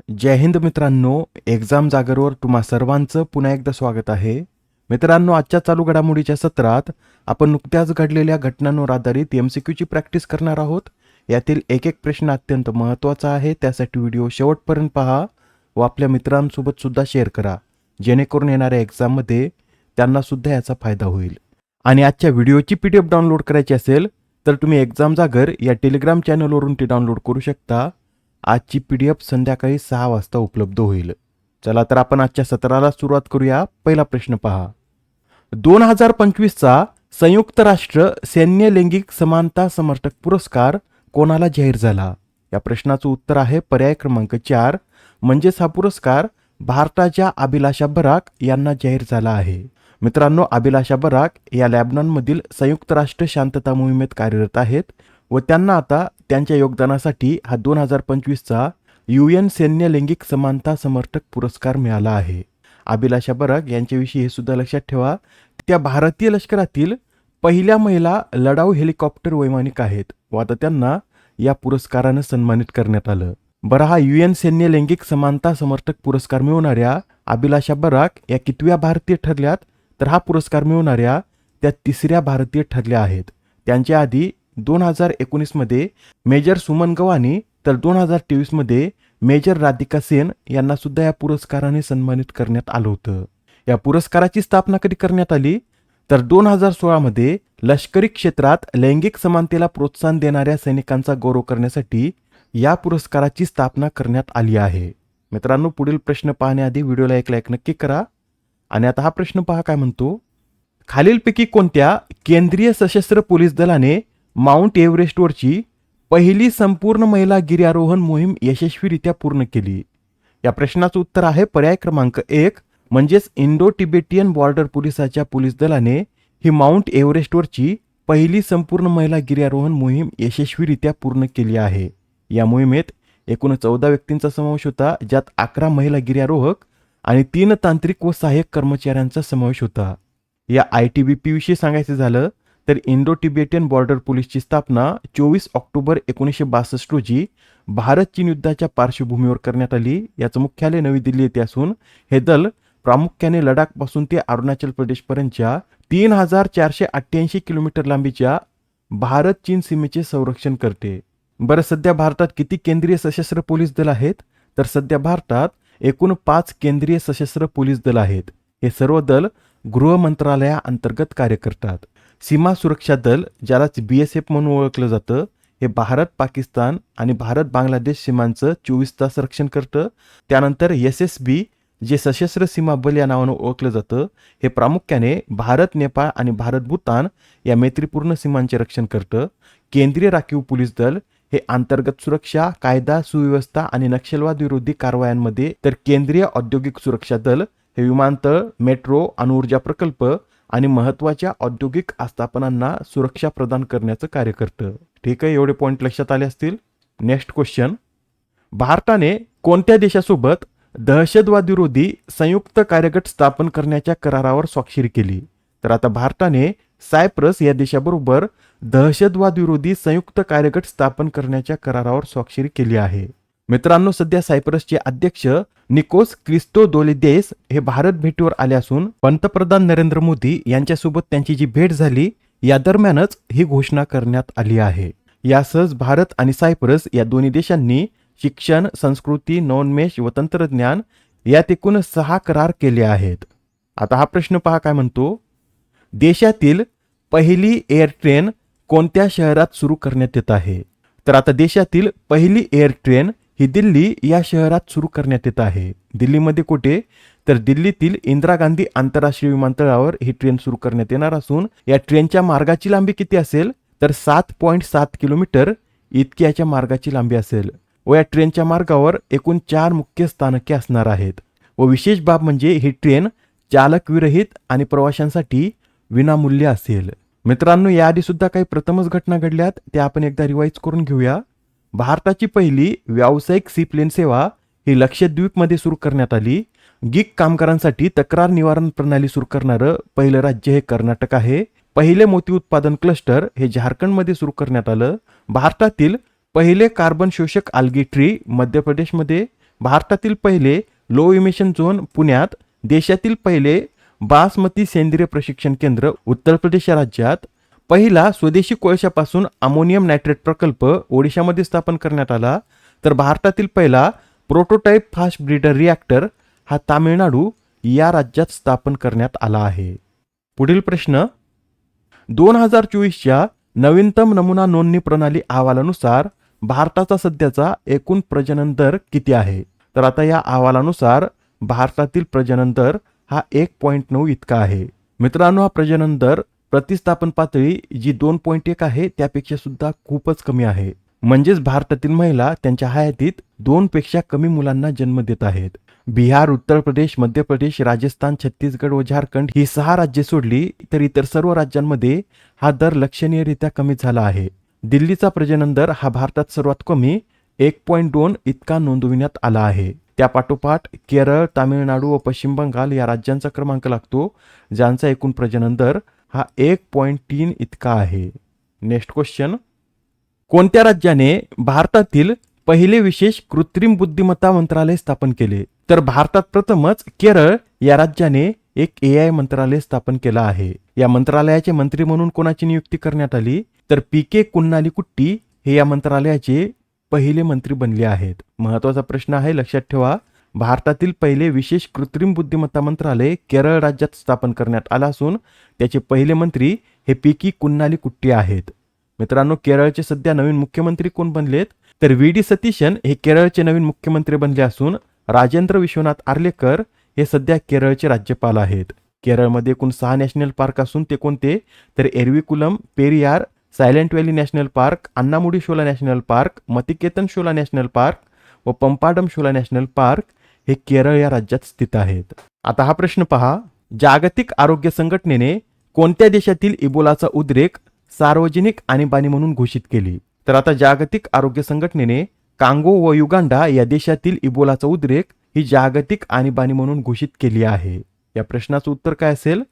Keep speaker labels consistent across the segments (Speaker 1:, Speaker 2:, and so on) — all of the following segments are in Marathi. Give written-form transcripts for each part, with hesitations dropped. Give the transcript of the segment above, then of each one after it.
Speaker 1: जय हिंद मित्रांनो, एक्झाम जागरवर तुम्हा सर्वांचं पुन्हा एकदा स्वागत आहे. मित्रांनो, आजच्या चालू घडामोडीच्या सत्रात आपण नुकत्याच घडलेल्या घटनांवर आधारित MCQची प्रॅक्टिस करणार आहोत. यातील एक एक प्रश्न अत्यंत महत्त्वाचा आहे, त्यासाठी व्हिडिओ शेवटपर्यंत पहा व आपल्या मित्रांसोबत सुद्धा शेअर करा, जेणेकरून येणाऱ्या एक्झाममध्ये त्यांना सुद्धा याचा फायदा होईल. आणि आजच्या व्हिडिओची PDF डाउनलोड करायची असेल तर तुम्ही एक्झाम जागर या टेलिग्राम चॅनलवरून ती डाउनलोड करू शकता. आजची PDF संध्याकाळी 6 वाजता उपलब्ध होईल. चला तर आपण आजच्या सत्राला सुरुवात करूया. पहिला प्रश्न पहा. 2025चा संयुक्त राष्ट्र सैन्य लैंगिक समानता समर्थक पुरस्कार कोणाला जाहीर झाला? या प्रश्नाचं उत्तर आहे पर्याय क्रमांक 4, म्हणजेच हा पुरस्कार भारताच्या अभिलाषा बराक यांना जाहीर झाला आहे. मित्रांनो, अभिलाषा बराक या लेबनॉनमधील संयुक्त राष्ट्र शांतता मोहिमेत कार्यरत आहेत व त्यांना आता त्यांच्या योगदानासाठी हा 2025चा UN सैन्य लैंगिक समानता समर्थक पुरस्कार मिळाला आहे. अभिलाषा बराक यांच्याविषयी हे सुद्धा लक्षात ठेवा, त्या भारतीय लष्करातील पहिल्या महिला लढाऊ हेलिकॉप्टर वैमानिक आहेत व आता त्यांना या पुरस्कारानं सन्मानित करण्यात आलं. बरं, हा UN सैन्य लैंगिक समानता समर्थक पुरस्कार मिळवणाऱ्या अभिलाषा बराक या कितव्या भारतीय ठरल्यात? तर हा पुरस्कार मिळवणाऱ्या त्या 3ऱ्या भारतीय ठरल्या आहेत. त्यांच्या आधी 2019 मध्ये मेजर सुमन गवानी तर 2023 मध्ये मेजर राधिका सेन यांना सुद्धा या पुरस्काराने सन्मानित करण्यात आलं होतं. या पुरस्काराची स्थापना कधी करण्यात आली? तर 2016 मध्ये लष्करी क्षेत्रात लैंगिक समानतेला प्रोत्साहन देणाऱ्या सैनिकांचा गौरव करण्यासाठी या पुरस्काराची स्थापना करण्यात आली आहे. मित्रांनो, पुढील प्रश्न पाहण्याआधी व्हिडिओला एक लाईक नक्की करा. आणि आता हा प्रश्न पहा काय म्हणतो. खालीलपैकी कोणत्या केंद्रीय सशस्त्र पोलीस दलाने माउंट एव्हरेस्टवरची पहिली संपूर्ण महिला गिर्यारोहण मोहीम यशस्वीरित्या पूर्ण केली? या प्रश्नाचं उत्तर आहे पर्याय क्रमांक 1, म्हणजेच इंडो तिबेटियन बॉर्डर पोलिसाच्या पोलीस दलाने ही माउंट एव्हरेस्टवरची पहिली संपूर्ण महिला गिर्यारोहण मोहीम यशस्वीरित्या पूर्ण केली आहे. या मोहिमेत एकूण 14 व्यक्तींचा समावेश होता, ज्यात 11 महिला गिर्यारोहक आणि 3 तांत्रिक व सहाय्यक कर्मचाऱ्यांचा समावेश होता. या ITBP विषयी सांगायचं झालं तर इंडो तिबेटियन बॉर्डर पोलीसची स्थापना 24 ऑक्टोबर 1962 रोजी भारत चीन युद्धाच्या पार्श्वभूमीवर करण्यात आली. याचं मुख्यालय नवी दिल्ली येथे असून हे दल प्रामुख्याने लडाखपासून ते अरुणाचल प्रदेशपर्यंतच्या 3488 किलोमीटर लांबीच्या भारत चीन सीमेचे संरक्षण करते. बरं, सध्या भारतात किती केंद्रीय सशस्त्र पोलीस दल आहेत? तर सध्या भारतात एकूण 5 केंद्रीय सशस्त्र पोलीस दल आहेत. हे सर्व दल गृह मंत्रालयाअंतर्गत कार्य करतात. सीमा सुरक्षा दल, ज्यालाच BSF म्हणून ओळखलं जातं, हे भारत पाकिस्तान आणि भारत बांगलादेश सीमांचं 24 तास रक्षण करतं. त्यानंतर SSB, जे सशस्त्र सीमा बल या नावानं ओळखलं जातं, हे प्रामुख्याने भारत नेपाळ आणि भारत भूतान या मैत्रीपूर्ण सीमांचे रक्षण करतं. केंद्रीय राखीव पोलीस दल हे अंतर्गत सुरक्षा, कायदा सुव्यवस्था आणि नक्षलवाद विरोधी कारवायांमध्ये, तर केंद्रीय औद्योगिक सुरक्षा दल हे विमानतळ, मेट्रो, अणुऊर्जा प्रकल्प आणि महत्त्वाच्या औद्योगिक आस्थापनांना सुरक्षा प्रदान करण्याचं कार्य करतं. ठीक आहे, एवढे पॉईंट लक्षात आले असतील. Next question. भारताने कोणत्या देशासोबत दहशतवाद विरोधी संयुक्त कार्यगट स्थापन करण्याच्या करारावर स्वाक्षरी केली? तर आता भारताने सायप्रस या देशाबरोबर दहशतवाद विरोधी संयुक्त कार्यगट स्थापन करण्याच्या करारावर स्वाक्षरी केली आहे. मित्रांनो, सध्या सायप्रसचे अध्यक्ष निकोस क्रिस्तोदोलिदेस हे भारत भेटीवर आले असून पंतप्रधान नरेंद्र मोदी यांच्यासोबत त्यांची जी भेट झाली या दरम्यानच ही घोषणा करण्यात आली आहे. यासह भारत आणि सायप्रस या दोन्ही देशांनी शिक्षण, संस्कृती, नवोन्मेष व तंत्रज्ञान यात एकूण 6 करार केले आहेत. आता हा प्रश्न पहा काय म्हणतो. देशातील पहिली एअर ट्रेन कोणत्या शहरात सुरू करण्यात येत आहे? तर आता देशातील पहिली एअर ट्रेन ही दिल्ली या शहरात सुरू करण्यात येत आहे. दिल्लीमध्ये कुठे? तर दिल्लीतील इंदिरा गांधी आंतरराष्ट्रीय विमानतळावर ही ट्रेन सुरू करण्यात येणार असून या ट्रेनच्या मार्गाची लांबी किती असेल? तर 7.7 किलोमीटर इतकी याच्या मार्गाची लांबी असेल व या ट्रेनच्या मार्गावर एकूण 4 मुख्य स्थानके असणार आहेत. व विशेष बाब म्हणजे ही ट्रेन चालक विरहित आणि प्रवाशांसाठी विनामूल्य असेल. मित्रांनो, याआधी सुद्धा काही प्रथमच घटना घडल्यात, त्या आपण एकदा रिवाईज करून घेऊया. भारताची पहिली व्यावसायिक सीप्लेन सेवा ही लक्षद्वीपमध्ये सुरू करण्यात आली. गिग कामगारांसाठी तक्रार निवारण प्रणाली सुरू करणारं पहिलं राज्य हे कर्नाटक आहे. पहिले मोती उत्पादन क्लस्टर हे झारखंडमध्ये सुरू करण्यात आलं. भारतातील पहिले कार्बन शोषक आल्गी ट्री मध्य प्रदेशमध्ये, भारतातील पहिले लो इमिशन झोन पुण्यात, देशातील पहिले बासमती सेंद्रिय प्रशिक्षण केंद्र उत्तर प्रदेश या राज्यात, पहिला स्वदेशी कोळशापासून अमोनियम नायट्रेट प्रकल्प ओडिशामध्ये स्थापन करण्यात आला, तर भारतातील पहिला प्रोटोटाइप फास्ट ब्रीडर रिॲक्टर हा तामिळनाडू या राज्यात स्थापन करण्यात आला आहे. पुढील प्रश्न, 2024च्या नवीनतम नमुना नोंदणी प्रणाली अहवालानुसार भारताचा सध्याचा एकूण प्रजनन दर किती आहे? तर आता या अहवालानुसार भारतातील प्रजनन दर हा 1.9 इतका आहे. मित्रांनो, हा प्रजनन दर प्रतिस्थापन पातळी जी 2.1 आहे त्यापेक्षा सुद्धा खूपच कमी आहे. म्हणजेच भारतातील महिला त्यांच्या हयातीत 2 पेक्षा कमी मुलांना जन्म देत आहेत. बिहार, उत्तर प्रदेश, मध्य प्रदेश, राजस्थान, छत्तीसगड व झारखंड ही 6 राज्ये सोडली तर इतर सर्व राज्यांमध्ये हा दर लक्षणीयरित्या कमी झाला आहे. दिल्लीचा प्रजनन दर हा भारतात सर्वात कमी 1.2 इतका नोंदविण्यात आला आहे. त्यापाठोपाठ केरळ, तामिळनाडू व पश्चिम बंगाल या राज्यांचा क्रमांक लागतो, ज्यांचा एकूण प्रजनन दर हा 1.3 इतका आहे. नेक्स्ट क्वेश्चन, कोणत्या राज्याने भारतातील पहिले विशेष कृत्रिम बुद्धिमत्ता मंत्रालय स्थापन केले? तर भारतात प्रथमच केरळ या राज्याने एक AI मंत्रालय स्थापन केला आहे. या मंत्रालयाचे मंत्री म्हणून कोणाची नियुक्ती करण्यात आली? तर PK कुन्नालीकुट्टी हे या मंत्रालयाचे पहिले मंत्री बनले आहेत. महत्वाचा प्रश्न आहे, लक्षात ठेवा. भारतातील पहिले विशेष कृत्रिम बुद्धिमत्ता मंत्रालय केरळ राज्यात स्थापन करण्यात आला असून त्याचे पहिले मंत्री हे PK कुन्नालीकुट्टी आहेत. मित्रांनो, केरळचे सध्या नवीन मुख्यमंत्री कोण बनलेत? तर VD सतीशन हे केरळचे नवीन मुख्यमंत्री बनले असून राजेंद्र विश्वनाथ आर्लेकर हे सध्या केरळचे राज्यपाल आहेत. केरळमध्ये एकूण 6 नॅशनल पार्क असून ते कोणते? तर Eravikulam, Periyar, silent valley national park, Anamudi शोला नॅशनल पार्क, मतिकेतन शोला नॅशनल पार्क व पंपाडम शोला नॅशनल पार्क हे केरळ या राज्यात स्थित आहेत. आता हा प्रश्न पहा, जागतिक आरोग्य संघटनेने कोणत्या देशातील इबोलाचा उद्रेक सार्वजनिक आणीबाणी म्हणून घोषित केली? तर आता जागतिक आरोग्य संघटनेने कांगो व युगांडा या देशातील इबोलाचा उद्रेक ही जागतिक आणीबाणी म्हणून घोषित केली आहे. या प्रश्नाचं उत्तर काय असेल?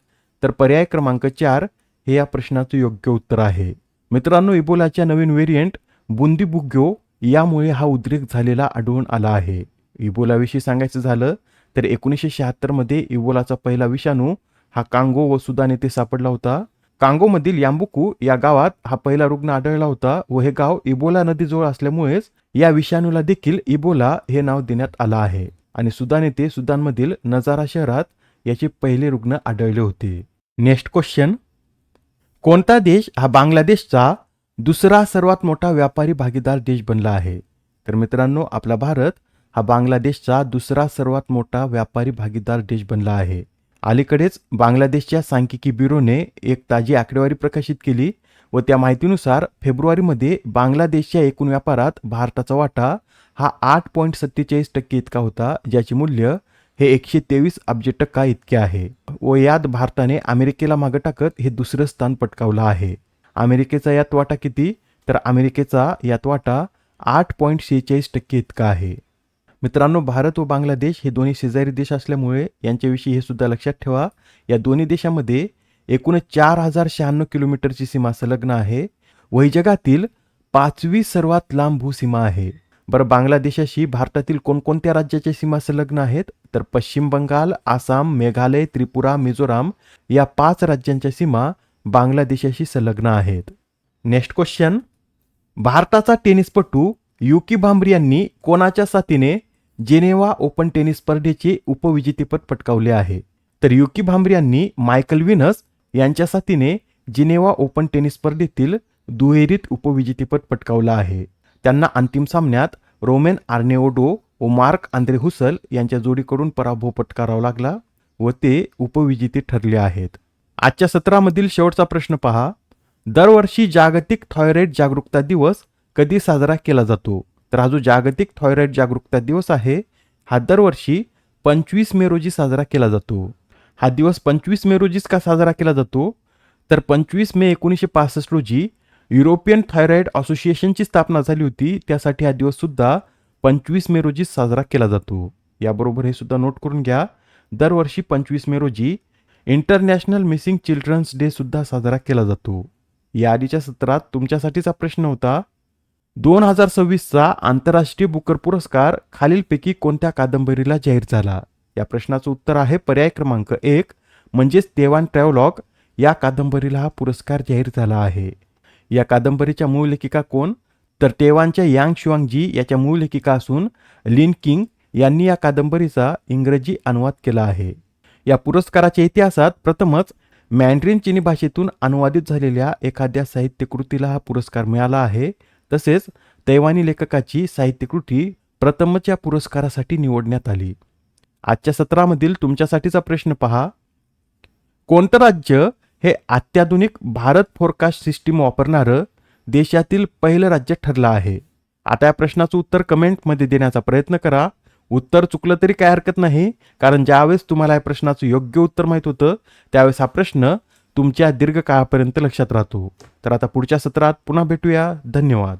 Speaker 1: तर पर्याय क्रमांक 4 हे या प्रश्नाचं योग्य उत्तर आहे. मित्रांनो, इबोलाच्या नवीन व्हेरियंट बुंदीबुग्यो यामुळे हा उद्रेक झालेला आढळून आला आहे. इबोलाविषयी सांगायचं झालं तर 1976 मध्ये इबोलाचा पहिला विषाणू हा कांगो व सुदान येथे सापडला होता. कांगोमधील याम्बुकू या गावात हा पहिला रुग्ण आढळला होता व हे गाव इबोला नदीजवळ असल्यामुळेच या विषाणूला देखील इबोला हे नाव देण्यात आलं आहे. आणि सुदान येथे सुदानमधील नजारा शहरात याचे पहिले रुग्ण आढळले होते. नेक्स्ट क्वेश्चन, कोणता देश हा बांगलादेशचा दुसरा सर्वात मोठा व्यापारी भागीदार देश बनला आहे? तर मित्रांनो, आपला भारत हा बांगलादेशचा दुसरा सर्वात मोठा व्यापारी भागीदार देश बनला आहे. अलीकडेच बांगलादेशच्या सांख्यिकी ब्युरोने एक ताजी आकडेवारी प्रकाशित केली व त्या माहितीनुसार फेब्रुवारीमध्ये बांगलादेशच्या एकूण व्यापारात भारताचा वाटा हा 8.47% इतका होता, ज्याचे मूल्य हे 123 अब्ज टक्का इतके आहे व यात भारताने अमेरिकेला मागे टाकत हे दुसरं स्थान पटकावलं आहे. अमेरिकेचा यात वाटा किती? तर अमेरिकेचा यात वाटा 8.46% इतका आहे. मित्रांनो, भारत व बांगलादेश हे दोन्ही शेजारी देश असल्यामुळे यांच्याविषयी हे सुद्धा लक्षात ठेवा. या दोन्ही देशांमध्ये एकूण 4096 किलोमीटरची सीमा संलग्न आहे व ही जगातील 5वी सर्वात लांब भूसीमा आहे. बरं, बांगलादेशाशी भारतातील कोणकोणत्या राज्याच्या सीमा संलग्न आहेत? तर पश्चिम बंगाल, आसाम, मेघालय, त्रिपुरा, मिझोराम या 5 राज्यांच्या सीमा बांगलादेशाशी संलग्न आहेत. नेक्स्ट क्वेश्चन, भारताचा टेनिसपटू युकी भांबरी यांनी कोणाच्या साथीने जेनेवा ओपन टेनिस स्पर्धेचे उपविजेतेपद पटकावले आहे? तर युकी भांबरी यांनी मायकल व्हिनस यांच्या साथीने जिनेवा ओपन टेनिस स्पर्धेतील दुहेरीत उपविजेतेपद पटकावलं आहे. त्यांना अंतिम सामन्यात रोमेन आर्नेओडो व मार्क आंद्रे हुसल यांच्या जोडीकडून पराभव पत्करावा लागला व ते उपविजेते ठरले आहेत. आजच्या सत्रामधील शेवटचा प्रश्न पहा, दरवर्षी जागतिक थायरॉइड जागरूकता दिवस कधी साजरा केला जातो? तर हा जो जागतिक थायरॉइड जागरूकता दिवस आहे हा दरवर्षी 25 मे रोजी साजरा केला जातो. हा दिवस 25 मे रोजीच का साजरा केला जातो? तर 25 मे 1965 रोजी युरोपियन थायरॉइड असोसिएशनची स्थापना झाली होती, त्यासाठी हा दिवस सुद्धा 25 मे रोजी साजरा केला जातो. याबरोबर हे सुद्धा नोट करून घ्या, दरवर्षी 25 मे रोजी इंटरनॅशनल मिसिंग चिल्ड्रन्स डे सुद्धा साजरा केला जातो. या आधीच्या सत्रात तुमच्यासाठीचा प्रश्न होता, 2026चा आंतरराष्ट्रीय बुकर पुरस्कार खालीलपैकी कोणत्या कादंबरीला जाहीर झाला? या प्रश्नाचं उत्तर आहे पर्याय क्रमांक 1 म्हणजेच देवान ट्रॅव्हलॉग या कादंबरीला हा पुरस्कार जाहीर झाला आहे. या कादंबरीच्या मूळ लेखिका कोण? तर टेवानच्या यांग शुआंगजी याच्या मूळ लेखिका असून लिन किंग यांनी या कादंबरीचा इंग्रजी अनुवाद केला आहे. या पुरस्काराच्या इतिहासात प्रथमच मॅन्ड्रिन चिनी भाषेतून अनुवादित झालेल्या एखाद्या साहित्यकृतीला हा पुरस्कार मिळाला आहे. तसेच तैवानी लेखकाची साहित्यकृती प्रथमच या पुरस्कारासाठी निवडण्यात आली. आजच्या सत्रामधील तुमच्यासाठीचा प्रश्न पहा. कोणतं राज्य हे अत्याधुनिक भारत फोरकास्ट सिस्टीम वापरणारं देशातील पहिलं राज्य ठरलं आहे? आता या प्रश्नाचं उत्तर कमेंटमध्ये देण्याचा प्रयत्न करा. उत्तर चुकलं तरी काय हरकत नाही, कारण ज्यावेळेस तुम्हाला या प्रश्नाचं योग्य उत्तर माहीत होतं त्यावेळेस हा प्रश्न तुमच्या दीर्घकाळापर्यंत लक्षात राहतो. तर आता पुढच्या सत्रात पुन्हा भेटूया. धन्यवाद.